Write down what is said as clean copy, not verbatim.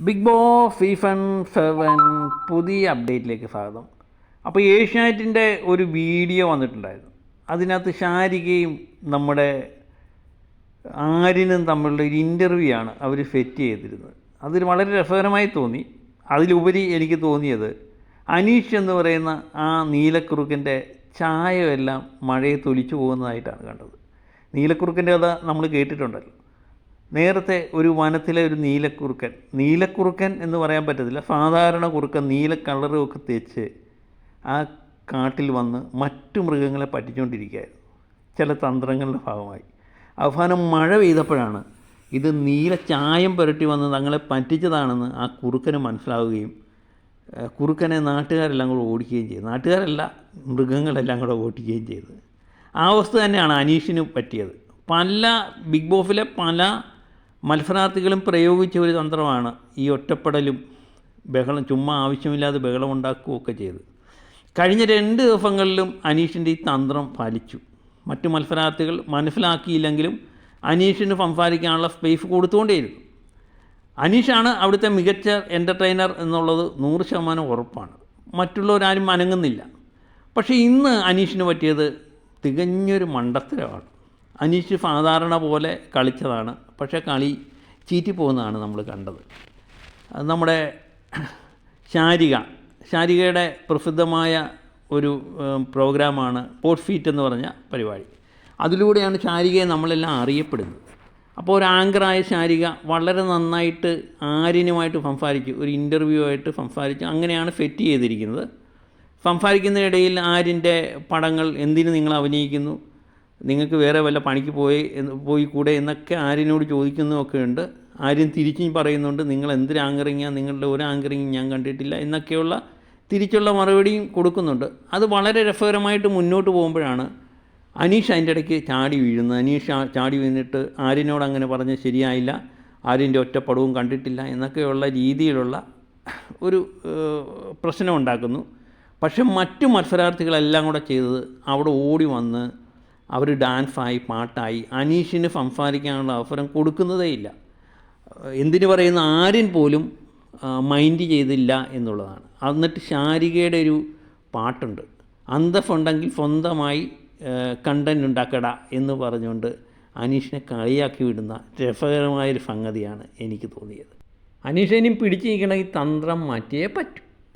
Big boss season 7 പുതിയ അപ്ഡേറ്റിലേക്ക് സ്വാഗതം. അപ്പോൾ ഏഷ്യാനെറ്റിൻ്റെ ഒരു വീഡിയോ വന്നിട്ടുണ്ടായിരുന്നു. അതിനകത്ത് ശാരികയും നമ്മുടെ ആര്യനും തമ്മിലുള്ള ഒരു ഇൻ്റർവ്യൂ ആണ് അവർ സെറ്റ് ചെയ്തിരുന്നത്. അതൊരു വളരെ രസകരമായി തോന്നി. അതിലുപരി എനിക്ക് തോന്നിയത് അനീഷ് എന്ന് പറയുന്ന ആ നീലക്കുറുക്കൻ്റെ ചായമെല്ലാം മഴയെ തൊലിച്ചു പോകുന്നതായിട്ടാണ് കണ്ടത്. നീലക്കുറുക്കൻ്റെ കഥ നമ്മൾ കേട്ടിട്ടുണ്ടല്ലോ. നേരത്തെ ഒരു വനത്തിലെ ഒരു നീലക്കുറുക്കൻ എന്ന് പറയാൻ പറ്റത്തില്ല, സാധാരണ കുറുക്കൻ നീല കളറുമൊക്കെ തേച്ച് ആ കാട്ടിൽ വന്ന് മറ്റു മൃഗങ്ങളെ പറ്റിച്ചുകൊണ്ടിരിക്കുകയായിരുന്നു ചില തന്ത്രങ്ങളുടെ ഭാഗമായി. അവസാനം മഴ പെയ്തപ്പോഴാണ് ഇത് നീല ചായം പുരട്ടി വന്ന് തങ്ങളെ പറ്റിച്ചതാണെന്ന് ആ കുറുക്കന് മനസ്സിലാവുകയും കുറുക്കനെ നാട്ടുകാരെല്ലാം കൂടെ ഓടിക്കുകയും ചെയ്തു. നാട്ടുകാരല്ല, മൃഗങ്ങളെല്ലാം കൂടെ ഓടിക്കുകയും ചെയ്തു. ആ അവസ്ഥ തന്നെയാണ് അനീഷിന് പറ്റിയത്. ബിഗ് ബോസിലെ പല മത്സരാർത്ഥികളും പ്രയോഗിച്ച ഒരു തന്ത്രമാണ് ഈ ഒറ്റപ്പെടലും ബഹളം, ചുമ്മാ ആവശ്യമില്ലാതെ ബഹളം ഉണ്ടാക്കുകയൊക്കെ ചെയ്ത്. കഴിഞ്ഞ 2 ദിവസങ്ങളിലും അനീഷിൻ്റെ ഈ തന്ത്രം ഫലിച്ചു. മറ്റു മത്സരാർത്ഥികൾ മനസ്സിലാക്കിയില്ലെങ്കിലും അനീഷിന് സംസാരിക്കാനുള്ള സ്പേസ് കൊടുത്തുകൊണ്ടേയിരുന്നു. അനീഷാണ് അവിടുത്തെ മികച്ച എൻ്റർടൈനർ എന്നുള്ളത് 100% ഉറപ്പാണ്. മറ്റുള്ളവരാരും അനങ്ങുന്നില്ല. പക്ഷേ ഇന്ന് അനീഷിന് പറ്റിയത് തികഞ്ഞൊരു മണ്ടത്തരമാണ്. അനീഷ് സാധാരണ പോലെ കളിച്ചതാണ്, പക്ഷേ കളി ചീറ്റിപ്പോകുന്നതാണ് നമ്മൾ കണ്ടത്. നമ്മുടെ ശാരികയുടെ പ്രസിദ്ധമായ ഒരു പ്രോഗ്രാമാണ് പോട്ട് ഫീറ്റ് എന്ന് പറഞ്ഞ പരിപാടി. അതിലൂടെയാണ് ശാരികയെ നമ്മളെല്ലാം അറിയപ്പെടുന്നത്. അപ്പോൾ ഒരു ആങ്കറായ ശാരിക വളരെ നന്നായിട്ട് ആര്യനുമായിട്ട് സംസാരിച്ചു, ഒരു ഇൻ്റർവ്യൂ ആയിട്ട് സംസാരിച്ചു. അങ്ങനെയാണ് സെറ്റ് ചെയ്തിരിക്കുന്നത്. സംസാരിക്കുന്നതിനിടയിൽ ആര്യൻ്റെ പടങ്ങൾ, എന്തിന് നിങ്ങൾ അഭിനയിക്കുന്നു, നിങ്ങൾക്ക് വേറെ വല്ല പണിക്ക് പോയി കൂടെ എന്നൊക്കെ ആര്യനോട് ചോദിക്കുന്നതൊക്കെ ഉണ്ട്. ആര്യൻ തിരിച്ചും പറയുന്നുണ്ട്, നിങ്ങൾ എന്തൊരു ആങ്കറിങ്ങാണ്, നിങ്ങളുടെ ഒരു ആങ്കറിങ് ഞാൻ കണ്ടിട്ടില്ല എന്നൊക്കെയുള്ള തിരിച്ചുള്ള മറുപടിയും കൊടുക്കുന്നുണ്ട്. അത് വളരെ രസകരമായിട്ട് മുന്നോട്ട് പോകുമ്പോഴാണ് അനീഷ് അതിൻ്റെ ഇടയ്ക്ക് ചാടി വീഴുന്നത്. അനീഷ് ചാടി വീണിട്ട് ആര്യനോട് അങ്ങനെ പറഞ്ഞ് ശരിയായില്ല, ആര്യൻ്റെ ഒറ്റപ്പടവും കണ്ടിട്ടില്ല എന്നൊക്കെയുള്ള രീതിയിലുള്ള ഒരു പ്രശ്നം ഉണ്ടാക്കുന്നു. പക്ഷെ മറ്റു മത്സരാർത്ഥികളെല്ലാം കൂടെ ചെയ്തത് അവിടെ ഓടി വന്ന് അവർ ഡാൻസായി പാട്ടായി അനീഷിന് സംസാരിക്കാനുള്ള അവസരം കൊടുക്കുന്നതേയില്ല. എന്തിനു പറയുന്ന ആര്യൻ പോലും മൈൻഡ് ചെയ്തില്ല എന്നുള്ളതാണ്. എന്നിട്ട് ശാരികയുടെ ഒരു പാട്ടുണ്ട്, അന്തസ്സുണ്ടെങ്കിൽ സ്വന്തമായി കണ്ടൻറ് ഉണ്ടാക്കട എന്ന് പറഞ്ഞുകൊണ്ട് അനീഷിനെ കളിയാക്കി വിടുന്ന രസകരമായൊരു സംഗതിയാണ് എനിക്ക് തോന്നിയത്. അനീഷിനെയും പിടിച്ചു നിൽക്കണമെങ്കിൽ തന്ത്രം മാറ്റിയേ പറ്റൂ.